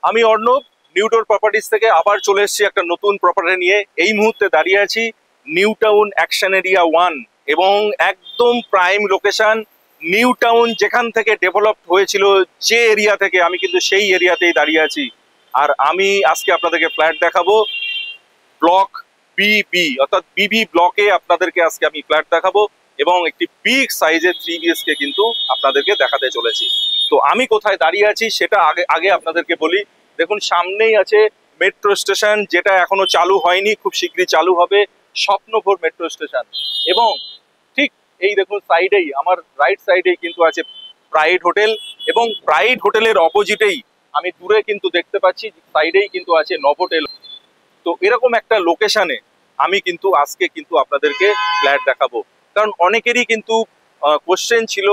আমি অর্ণব নিউডোর প্রপার্টিজ থেকে আবার চলে এসেছি একটা নতুন প্রপার্টি নিয়ে। এই মুহূর্তে দাঁড়িয়ে আছি নিউ টাউন অ্যাকশন এরিয়া 1 এবং একদম প্রাইম লোকেশন। নিউ টাউন যেখান থেকে ডেভেলপ হয়েছিল, যে এরিয়া থেকে, আমি কিন্তু সেই এরিয়াতেই দাঁড়িয়ে আছি। আর আমি আজকে আপনাদেরকে ফ্ল্যাট দেখাবো ব্লক বিবি, অর্থাৎ বিবি ব্লকে আপনাদেরকে আজকে আমি ফ্ল্যাট দেখাবো এবং একটি বিগ সাইজের 3 BHK কিন্তু আপনাদেরকে দেখাতে চলেছি। তো আমি কোথায় দাঁড়িয়ে আছি সেটা আগে আগে আপনাদেরকে বলি। দেখুন, সামনেই আছে মেট্রো স্টেশন, যেটা এখনো চালু হয়নি, খুব শীঘ্রই চালু হবে, স্বপ্নভোর মেট্রো স্টেশন। এবং ঠিক এই দেখুন সাইডেই, আমার রাইট সাইডেই কিন্তু আছে প্রাইড হোটেল, এবং প্রাইড হোটেলের অপোজিটেই আমি দূরে কিন্তু দেখতে পাচ্ছি সাইডেই কিন্তু আছে নভোটেল। তো এরকম একটা লোকেশনে আমি কিন্তু আজকে কিন্তু আপনাদেরকে ফ্ল্যাট দেখাবো। কারণ অনেকেরই কিন্তু কোশ্চেন ছিল,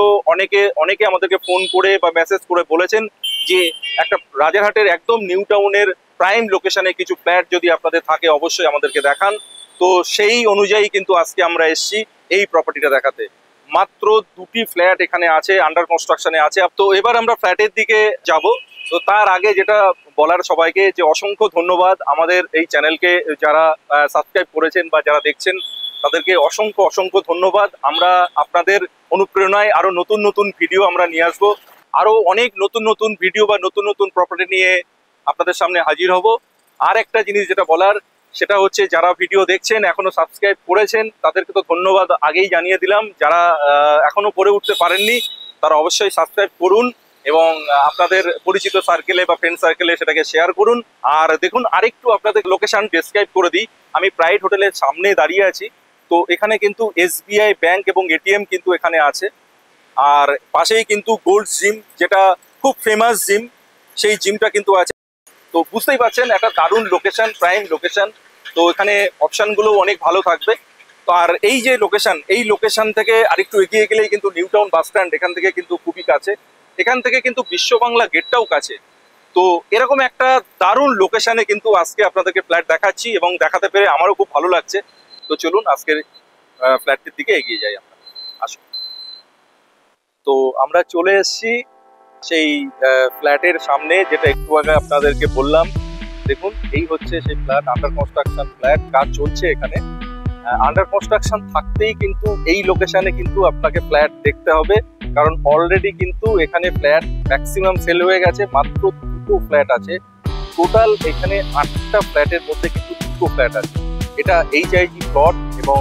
অনেকে আমাদেরকে ফোন করে বা মেসেজ করে বলেছেন যে একটা রাজারহাটের একদম নিউ টাউনের প্রাইম লোকেশনে কিছু ফ্ল্যাট যদি আপনাদের থাকে অবশ্যই আমাদেরকে দেখান। তো সেই অনুযায়ী কিন্তু আজকে আমরা এসেছি এই প্রপার্টিটা দেখাতে। মাত্র 2টি ফ্ল্যাট এখানে আছে, আন্ডার কনস্ট্রাকশনে আছে। তো এবার আমরা ফ্ল্যাটের দিকে যাব। তো তার আগে যেটা বলার সবাইকে, যে অসংখ্য ধন্যবাদ আমাদের এই চ্যানেলকে যারা সাবস্ক্রাইব করেছেন বা যারা দেখছেন, তাদেরকে অসংখ্য অসংখ্য ধন্যবাদ। আমরা আপনাদের অনুপ্রেরণায় আরো নতুন নতুন ভিডিও আমরা নিয়ে আসবো, আরো অনেক নতুন নতুন ভিডিও বা নতুন নতুন প্রপার্টি নিয়ে আপনাদের সামনে হাজির হব। আর একটা জিনিস যেটা বলার, সেটা হচ্ছে যারা ভিডিও দেখছেন এখনো সাবস্ক্রাইব করেছেন তাদেরকে তো ধন্যবাদ আগেই জানিয়ে দিলাম। যারা এখনো করে উঠতে পারেননি তারা অবশ্যই সাবস্ক্রাইব করুন এবং আপনাদের পরিচিত সার্কেলে বা ফ্রেন্ড সার্কেলে সেটাকে শেয়ার করুন। আর দেখুন, আরেকটু আপনাদের লোকেশন ডেসক্রাইব করে দিই। আমি প্রাইড হোটেলের সামনে দাঁড়িয়ে আছি। তো এখানে কিন্তু SBI ব্যাংক এবং ATM কিন্তু এখানে আছে। আর পাশেই কিন্তু গোল্ড জিম, যেটা খুব ফেমাস জিম, সেই জিমটা কিন্তু আছে। তো বুঝতেই পারছেন একটা দারুণ লোকেশন, প্রাইম লোকেশন। তো এখানে অপশনগুলো অনেক ভালো থাকবে। তো আর এই যে লোকেশন, এই লোকেশন থেকে আরেকটু এগিয়ে গেলেই কিন্তু নিউ টাউন বাস স্ট্যান্ড, এখান থেকে কিন্তু খুবই কাছে। এখান থেকে কিন্তু বিশ্ব বাংলা গেটটাও কাছে। তো এরকম একটা দারুণ লোকেশনে কিন্তু আজকে আপনাদেরকে ফ্ল্যাট দেখাচ্ছি এবং দেখাতে পেরে আমারও খুব ভালো লাগছে। তো চলুন আজকের ফ্ল্যাটটির দিকে এগিয়ে যাই আমরা। আসুন। তো আমরা চলে এসেছি সেই ফ্ল্যাটের সামনে, যেটা একটু আগে আপনাদেরকে বললাম। দেখুন, এই হচ্ছে সেই ফ্ল্যাট, আন্ডার কনস্ট্রাকশন ফ্ল্যাট, কাজ চলছে এখানে। আন্ডার কনস্ট্রাকশন থাকতেই কিন্তু এই লোকেশনে কিন্তু আপনাকে ফ্ল্যাট দেখতে হবে, কারণ অলরেডি কিন্তু এখানে ফ্ল্যাট ম্যাক্সিমাম সেল হয়ে গেছে। মাত্র 2টো ফ্ল্যাট আছে টোটাল। এখানে 8টা ফ্ল্যাটের মধ্যে কিন্তু 2টো ফ্ল্যাট আছে। এটা HIG প্লট এবং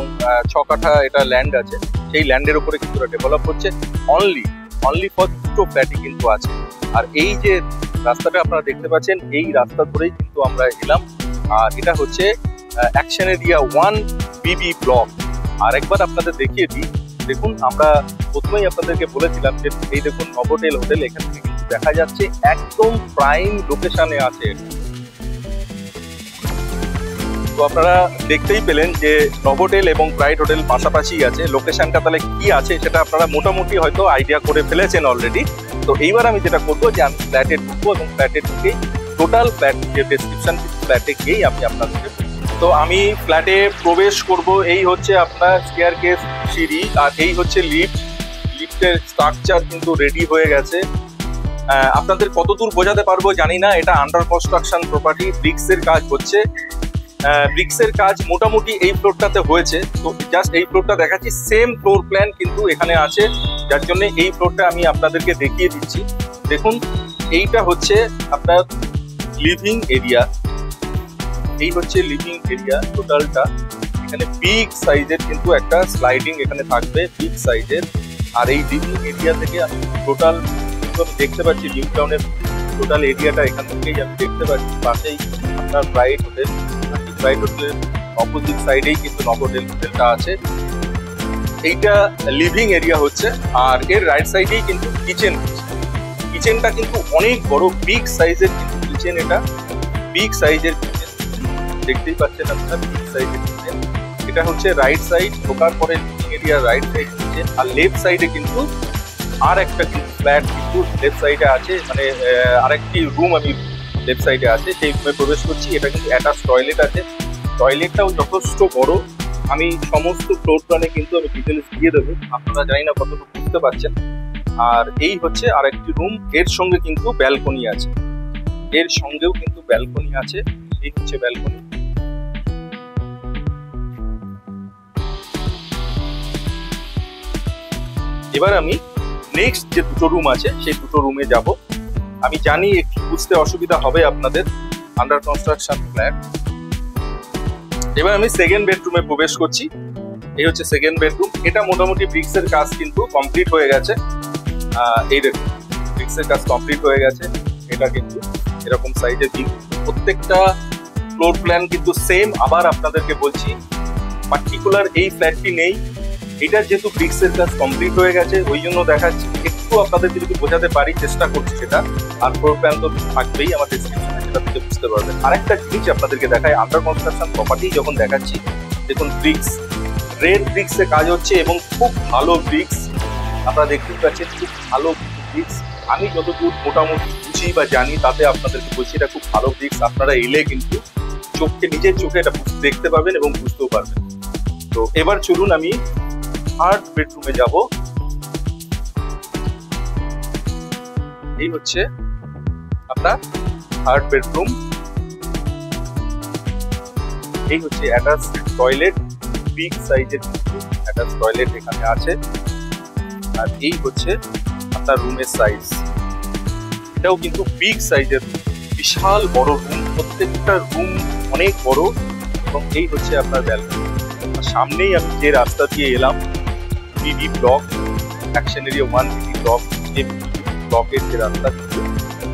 6 কাঠা এটা ল্যান্ড আছে। সেই ল্যান্ডের উপরে কিন্তু ডেভেলপ হচ্ছে। অনলি ফর 2টো ফ্ল্যাটই কিন্তু আছে। আর এই যে রাস্তাটা আপনারা দেখতে পাচ্ছেন, এই রাস্তা ধরেই কিন্তু আমরা এলাম। আর এটা হচ্ছে অ্যাকশন এরিয়া 1 বিবি ব্লক। আর একবার আপনাদের দেখিয়ে দিই। দেখুন, আমরা প্রথমেই আপনাদেরকে বলেছিলাম যে এই দেখুন নভোটেল হোটেল, এখান থেকে কিন্তু দেখা যাচ্ছে একদম প্রাইম লোকেশনে আছে। তো আপনারা দেখতেই পেলেন যে নভোটেল এবং প্রাইড হোটেল পাশাপাশি আছে। লোকেশনটা তাহলে কি আছে সেটা আপনারা মোটামুটি হয়তো আইডিয়া করে ফেলেছেন অলরেডি। তো এইবার আমি যেটা করবো, যে আমি ফ্ল্যাটে ঢুকবো এবং ফ্ল্যাটে ঢুকেই টোটাল ফ্ল্যাট যে ডেসক্রিপশন ফ্ল্যাটে গিয়েই আমি আপনাদেরকে। তো আমি ফ্ল্যাটে প্রবেশ করব। এই হচ্ছে আপনার স্টেয়ারকেস, সিঁড়ি, আর এই হচ্ছে লিফট। লিফটের স্ট্রাকচার কিন্তু রেডি হয়ে গেছে। আপনাদের কতদূর বোঝাতে পারবো জানি না, এটা আন্ডার কনস্ট্রাকশন প্রপার্টি, ব্রিক্সের কাজ হচ্ছে। ব্রিক্সের কাজ মোটামুটি এই ফ্লোরটাতে হয়েছে। তো জাস্ট এই ফ্লোরটা দেখাচ্ছি, সেম ফ্লোর প্ল্যান কিন্তু এখানে আছে, যার জন্য এই ফ্লোরটা আমি আপনাদেরকে দেখিয়ে দিচ্ছি। দেখুন, এইটা হচ্ছে আপনার লিভিং এরিয়া। এই হচ্ছে লিভিং এরিয়া টোটালটা। এখানে বিগ সাইজের কিন্তু একটা স্লাইডিং এখানে থাকবে, বিগ সাইজের। আর এই লিভিং এরিয়া থেকে আমি টোটাল দেখতে পাচ্ছি নিউ টাউনের টোটাল এরিয়াটা এখান থেকেই আমি দেখতে পাচ্ছি। পাশেই আপনার প্রাইড হোটেল, প্রাইড হোটেলের অপোজিট সাইডেই কিন্তু নভোটেল হোটেলটা আছে। এইটা লিভিং এরিয়া হচ্ছে। আর এর রাইট সাইডেই কিন্তু কিচেন। কিচেনটা কিন্তু অনেক বড়, বিগ সাইজের কিন্তু কিচেন। এটা বিগ সাইজের কিচেন, দেখতেই পাচ্ছেন আপনারা, বিগ সাইজের কিচেন। এটা হচ্ছে রাইট সাইড, ঢোকার পরে living area right side kitchen. আর লেফট সাইডে কিন্তু আর একটা কিন্তু ফ্ল্যাট কিন্তু লেফট সাইডে আছে, মানে আরেকটি রুম আমি লেফট সাইডে আছে, সেই রুমে প্রবেশ করছি। এটা কিন্তু অ্যাটাচ টয়লেট আছে। টয়লেটটাও যথেষ্ট বড়। আমি সমস্ত ফ্লোর প্ল্যানে কিন্তু আমি ডিটেলস দিয়ে দেবো, আপনারা জানি না কতটুকু বুঝতে পারছেন। আর এই হচ্ছে আরেকটি রুম, এর সঙ্গে কিন্তু ব্যালকনি আছে। এর সঙ্গেও কিন্তু ব্যালকনি আছে। এই হচ্ছে ব্যালকনি। এবার আমি নেক্সট যে দুটো রুম আছে সেই দুটো রুমে যাব। আমি জানি একটু বুঝতে অসুবিধা হবে আপনাদের, আন্ডার কনস্ট্রাকশন ফ্ল্যাট। এবার আমি সেকেন্ড বেডরুমে প্রবেশ করছি। এই হচ্ছে সেকেন্ড বেডরুম। এটা মোটামুটি ব্রিক্সের কাজ কিন্তু কমপ্লিট হয়ে গেছে। এই দেখুন, ব্রিক্সের কাজ কমপ্লিট হয়ে গেছে। এটা কিন্তু এরকম সাইজের বিম, প্রত্যেকটা ফ্লোর প্ল্যান কিন্তু সেম। আবার আপনাদেরকে বলছি, পার্টিকুলার এই ফ্ল্যাটটি নেই, এটা যেহেতু ব্রিক্সের কাজ কমপ্লিট হয়ে গেছে ওই জন্য দেখাচ্ছি। একটু আপনাদেরকে যদি বোঝাতে পারি চেষ্টা করছি সেটা। আর ফ্লোর প্ল্যান তো থাকবেই আমার ডেসক্রিপশনে, সেটা থেকে বুঝতে পারবেন। আরেকটা জিনিস আপনাদেরকে দেখায়, আন্ডার কনস্ট্রাকশন প্রপার্টি যখন দেখাচ্ছি, দেখুন ব্রিক্স, রেড ব্রিক্সে কাজ হচ্ছে এবং খুব ভালো ব্রিক্স। আপনারা দেখতেই পাচ্ছেন খুব ভালো ব্রিক্স। আমি যতদূর মোটামুটি বুঝি বা জানি তাতে আপনাদেরকে বলছি এটা খুব ভালো ব্রিক্স। আপনারা এলে কিন্তু চোখে, নিজের চোখে এটা দেখতে পাবেন এবং বুঝতেও পারবেন। তো এবার চলুন আমি থার্ড বেডরুমে যাব। এই হচ্ছে আপনার থার্ড বেডরুম। এই হচ্ছে অ্যাটাচ টয়লেট, বিগ সাইজের অ্যাটাচ টয়লেট এখানে আছে। আর এই হচ্ছে আপনার রুমের সাইজ, এটাও কিন্তু বিগ সাইজের, বিশাল বড় রুম, প্রত্যেকটা রুম অনেক বড়। এবং এই হচ্ছে আপনার ব্যালকনি। সামনেই আমি যে রাস্তা দিয়ে এলাম, BD block, action area 1 BD block, যে ব্লকের যে রাস্তা কিন্তু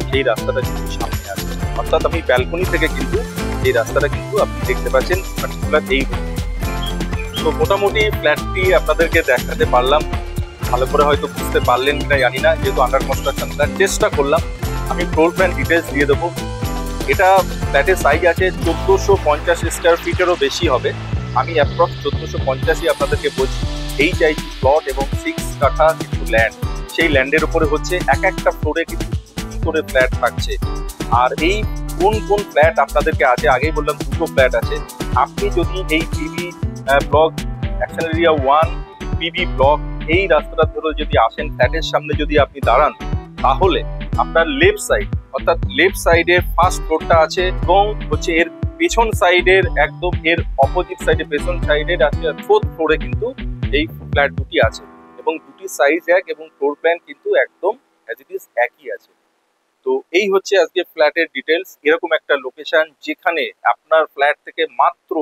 সেই রাস্তাটা কিন্তু সামনে আছে। অর্থাৎ আমি ব্যালকনি থেকে কিন্তু এই রাস্তাটা কিন্তু আপনি দেখতে পাচ্ছেন পার্টিকুলার এই রুম। তো মোটামুটি ফ্ল্যাটটি আপনাদেরকে দেখাতে পারলাম। ভালো করে হয়তো বুঝতে পারলেন কিনা জানি না, যেহেতু আন্ডার কনস্ট্রাকশন ফ্ল্যাট। চেষ্টা করলাম। আমি ফ্লোর প্ল্যান ডিটেলস দিয়ে দেবো। এটা ফ্ল্যাটের সাইজ আছে 1450 স্কোয়ার ফিটেরও বেশি হবে। আমি অ্যাপ্রক্স 1450ই আপনাদেরকে বলছি। এই চাইছি প্লট এবং 6 কাঠা কিন্তু ল্যান্ড। সেই ল্যান্ডের উপরে হচ্ছে এক একটা ফ্লোরে কিন্তু করে ফ্ল্যাট থাকছে। আর এই কোন কোন ফ্ল্যাট আপনাদেরকে আছে, আগেই বললাম দুটো ফ্ল্যাট আছে। আপনি যদি এই PB block, action area 1 PB block এই রাস্তাটা ধরে যদি আসেন, ফ্ল্যাটের সামনে যদি আপনি দাঁড়ান, তাহলে আপনার লেফট সাইড, অর্থাৎ লেফট সাইডের ফার্স্ট ফ্লোরটা আছে এবং হচ্ছে এর পেছন সাইডের একদম এর অপোজিট সাইডে, পেছন সাইডের আছে ফোর্থ ফ্লোরে কিন্তু এই ফ্ল্যাট দুটি আছে। এবং দুটি সাইজ এক এবং ফ্লোর প্ল্যান কিন্তু একদম অ্যাজ ইট ইজ একই আছে। তো এই হচ্ছে আজকে ফ্ল্যাটের ডিটেলস। এরকম একটা লোকেশন যেখানে আপনার ফ্ল্যাট থেকে মাত্র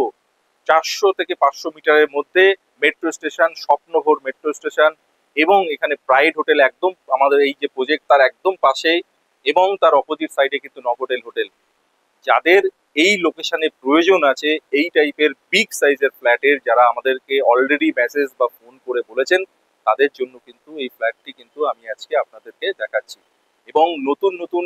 400 থেকে 500 মিটারের মধ্যে metro station, Swapnabhor metro station, এবং এখানে প্রাইড হোটেল একদম আমাদের এই যে প্রজেক্ট তার একদম পাশেই, এবং তার অপোজিট সাইডে কিন্তু নভোটেল হোটেল। যাদের এই লোকেশনে প্রয়োজন আছে এই টাইপের বিগ সাইজের ফ্ল্যাটের, যারা আমাদেরকে অলরেডি মেসেজ বা ফোন করে বলেছেন, তাদের জন্য কিন্তু এই ফ্ল্যাটটি কিন্তু আমি আজকে আপনাদেরকে দেখাচ্ছি। এবং নতুন নতুন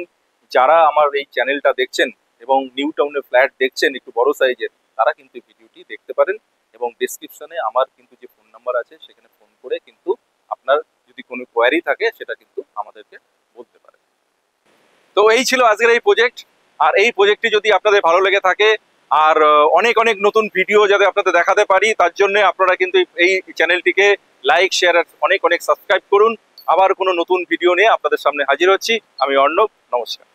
যারা আমার এই চ্যানেলটা দেখছেন এবং নিউ টাউনে ফ্ল্যাট দেখছেন একটু বড় সাইজের, তারা কিন্তু ভিডিওটি দেখতে পারেন। এবং ডেসক্রিপশনে আমার কিন্তু যে ফোন নাম্বার আছে সেখানে ফোন করে কিন্তু আপনার যদি কোনো কোয়ারি থাকে সেটা কিন্তু আমাদেরকে বলতে পারেন। তো এই ছিল আজকের এই প্রজেক্ট। আর এই প্রজেক্টটি যদি আপনাদের ভালো লেগে থাকে আর অনেক অনেক নতুন ভিডিও যাতে আপনাদের দেখাতে পারি, তার জন্য আপনারা কিন্তু এই চ্যানেলটিকে লাইক, শেয়ার আর অনেক অনেক সাবস্ক্রাইব করুন। আবার কোনো নতুন ভিডিও নিয়ে আপনাদের সামনে হাজির হচ্ছি। আমি অর্ণব, নমস্কার।